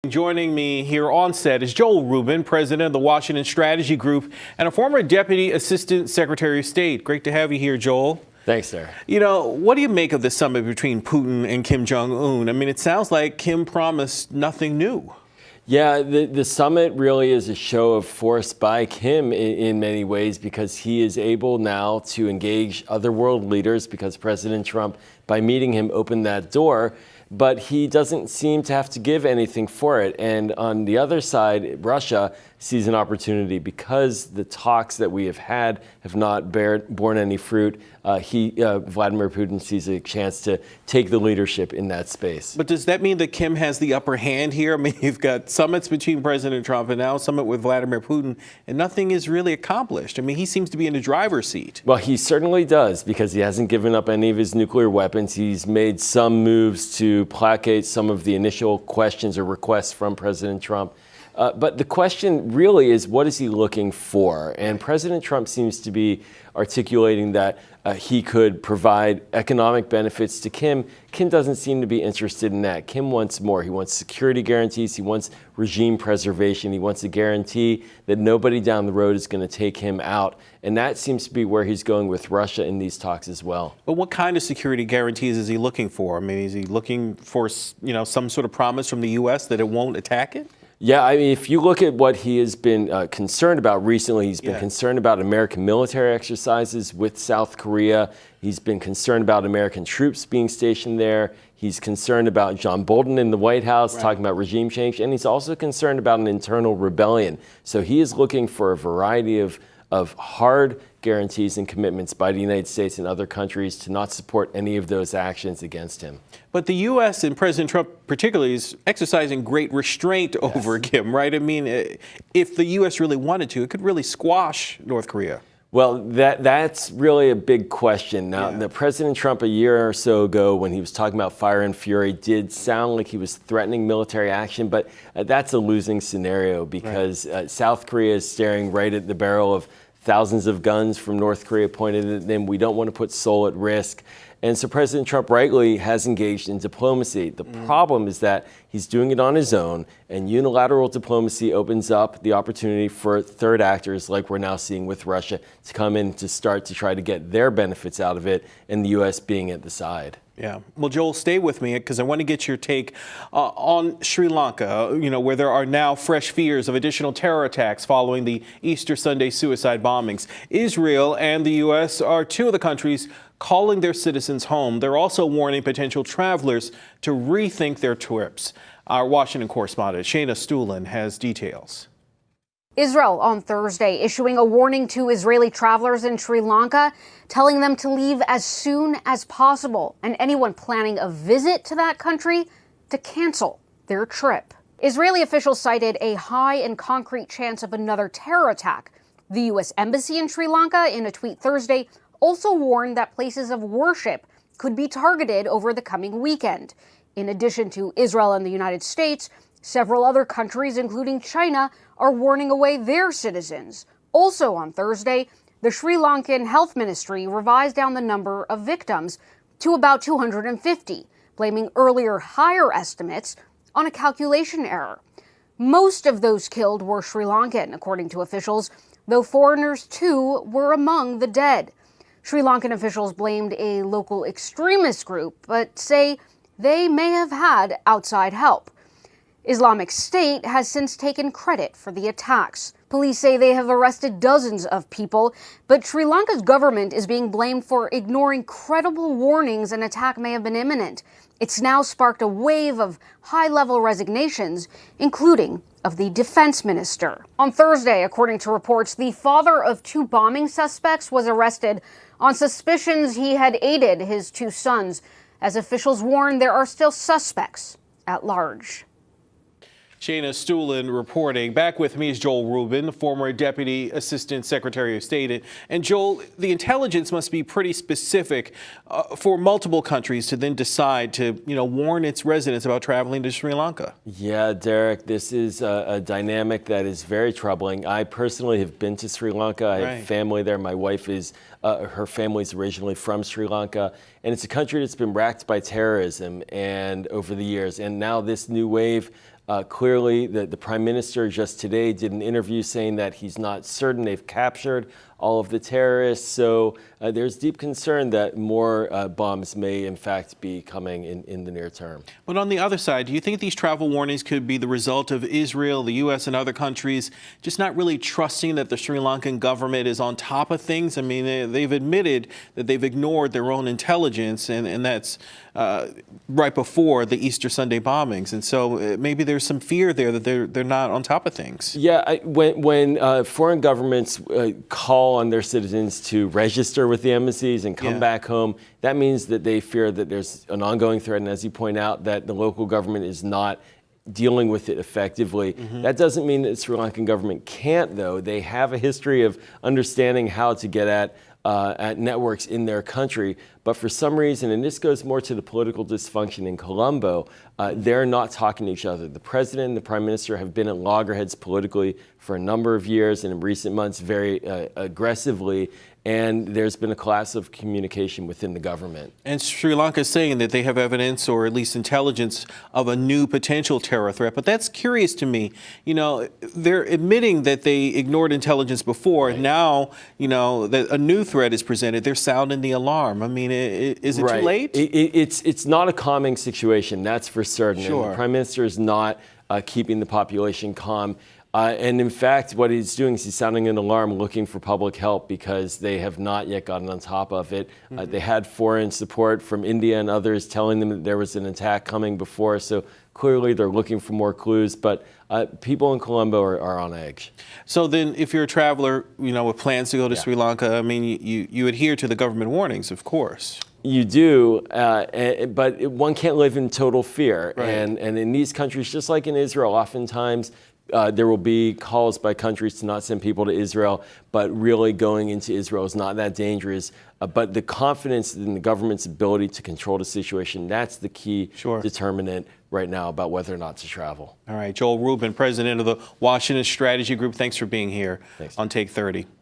Joining me here on set is Joel Rubin, president of the Washington Strategy Group and a former Deputy Assistant Secretary of State. Great to have you here, Joel. Thanks, sir. You know, what do you make of the summit between Putin and Kim Jong-un? I mean, it sounds like Kim promised nothing new. Yeah, the summit really is a show of force by Kim in many ways, because he is able now to engage other world leaders because President Trump, by meeting him, opened that door. But he doesn't seem to have to give anything for it. And on the other side, Russia sees an opportunity because the talks that we have had have not borne any fruit. Vladimir Putin sees a chance to take the leadership in that space. But does that mean that Kim has the upper hand here? I mean, you've got summits between President Trump and now a summit with Vladimir Putin, and nothing is really accomplished. I mean, he seems to be in the driver's seat. Well, he certainly does, because he hasn't given up any of his nuclear weapons. He's made some moves to placate some of the initial questions or requests from President Trump. But the question really is, what is he looking for? And President Trump seems to be articulating that he could provide economic benefits to Kim. Kim doesn't seem to be interested in that. Kim wants more. He wants security guarantees. He wants regime preservation. He wants a guarantee that nobody down the road is going to take him out. And that seems to be where he's going with Russia in these talks as well. But what kind of security guarantees is he looking for? I mean, is he looking for, some sort of promise from the U.S. that it won't attack it? Yeah, I mean, if you look at what he has been concerned about recently, he's been concerned about American military exercises with South Korea. He's been concerned about American troops being stationed there. He's concerned about John Bolton in the White House talking about regime change. And he's also concerned about an internal rebellion. So he is looking for a variety of hard guarantees and commitments by the United States and other countries to not support any of those actions against him. But the U.S. and President Trump particularly is exercising great restraint over Kim, right? I mean, if the U.S. really wanted to, it could really squash North Korea. Well, that's really a big question. Now, the President Trump, a year or so ago, when he was talking about fire and fury, did sound like he was threatening military action, but that's a losing scenario, because South Korea is staring right at the barrel of thousands of guns from North Korea pointed at them. We don't want to put Seoul at risk. And so President Trump rightly has engaged in diplomacy. The problem is that he's doing it on his own, and unilateral diplomacy opens up the opportunity for third actors, like we're now seeing with Russia, to come in to start to try to get their benefits out of it, and the U.S. being at the side. Yeah. Well, Joel, stay with me, because I want to get your take on Sri Lanka, where there are now fresh fears of additional terror attacks following the Easter Sunday suicide bombings. Israel and the U.S. are two of the countries calling their citizens home. They're also warning potential travelers to rethink their trips. Our Washington correspondent, Shayna Stulin, has details. Israel on Thursday issuing a warning to Israeli travelers in Sri Lanka, telling them to leave as soon as possible, and anyone planning a visit to that country to cancel their trip. Israeli officials cited a high and concrete chance of another terror attack. The U.S. Embassy in Sri Lanka, in a tweet Thursday, also warned that places of worship could be targeted over the coming weekend. In addition to Israel and the United States, several other countries, including China, are warning away their citizens. Also on Thursday, the Sri Lankan Health Ministry revised down the number of victims to about 250, blaming earlier higher estimates on a calculation error. Most of those killed were Sri Lankan, according to officials, though foreigners too were among the dead. Sri Lankan officials blamed a local extremist group, but say they may have had outside help. Islamic State has since taken credit for the attacks. Police say they have arrested dozens of people, but Sri Lanka's government is being blamed for ignoring credible warnings an attack may have been imminent. It's now sparked a wave of high-level resignations, including of the defense minister. On Thursday, according to reports, the father of two bombing suspects was arrested on suspicions he had aided his two sons. As officials warn, there are still suspects at large. Shayna Stulin reporting. Back with me is Joel Rubin, former Deputy Assistant Secretary of State. And Joel, the intelligence must be pretty specific for multiple countries to then decide to, warn its residents about traveling to Sri Lanka. Yeah, Derek, this is a dynamic that is very troubling. I personally have been to Sri Lanka. I have family there. My wife is, her family's originally from Sri Lanka. And it's a country that's been racked by terrorism and over the years. And now this new wave Clearly, the Prime Minister just today did an interview saying that he's not certain they've captured all of the terrorists. So there's deep concern that more bombs may, in fact, be coming in the near term. But on the other side, do you think these travel warnings could be the result of Israel, the U.S., and other countries just not really trusting that the Sri Lankan government is on top of things? I mean, they've admitted that they've ignored their own intelligence, and that's right before the Easter Sunday bombings. And so maybe there's some fear there that they're not on top of things. Yeah, when foreign governments call on their citizens to register with the embassies and come back home, that means that they fear that there's an ongoing threat, and as you point out, that the local government is not dealing with it effectively. That doesn't mean that the Sri Lankan government can't, though. They have a history of understanding how to get at networks in their country. But for some reason, and this goes more to the political dysfunction in Colombo, they're not talking to each other. The president and the prime minister have been at loggerheads politically for a number of years, and in recent months very aggressively. And there's been a collapse of communication within the government. And Sri Lanka is saying that they have evidence or at least intelligence of a new potential terror threat. But that's curious to me. You know, they're admitting that they ignored intelligence before. Right. Now, you know, that a new threat is presented. They're sounding the alarm. I mean, is it too late? It's not a calming situation, that's for certain. Sure. And the prime minister is not keeping the population calm. And in fact, what he's doing is he's sounding an alarm, looking for public help because they have not yet gotten on top of it. They had foreign support from India and others telling them that there was an attack coming before. So clearly they're looking for more clues. But people in Colombo are on edge. So then if you're a traveler, you know, with plans to go to Sri Lanka, I mean, you adhere to the government warnings, of course. You do, but one can't live in total fear. Right. And in these countries, just like in Israel, oftentimes there will be calls by countries to not send people to Israel, but really going into Israel is not that dangerous. But the confidence in the government's ability to control the situation, that's the key determinant right now about whether or not to travel. All right, Joel Rubin, president of the Washington Strategy Group, thanks for being here on Take 30.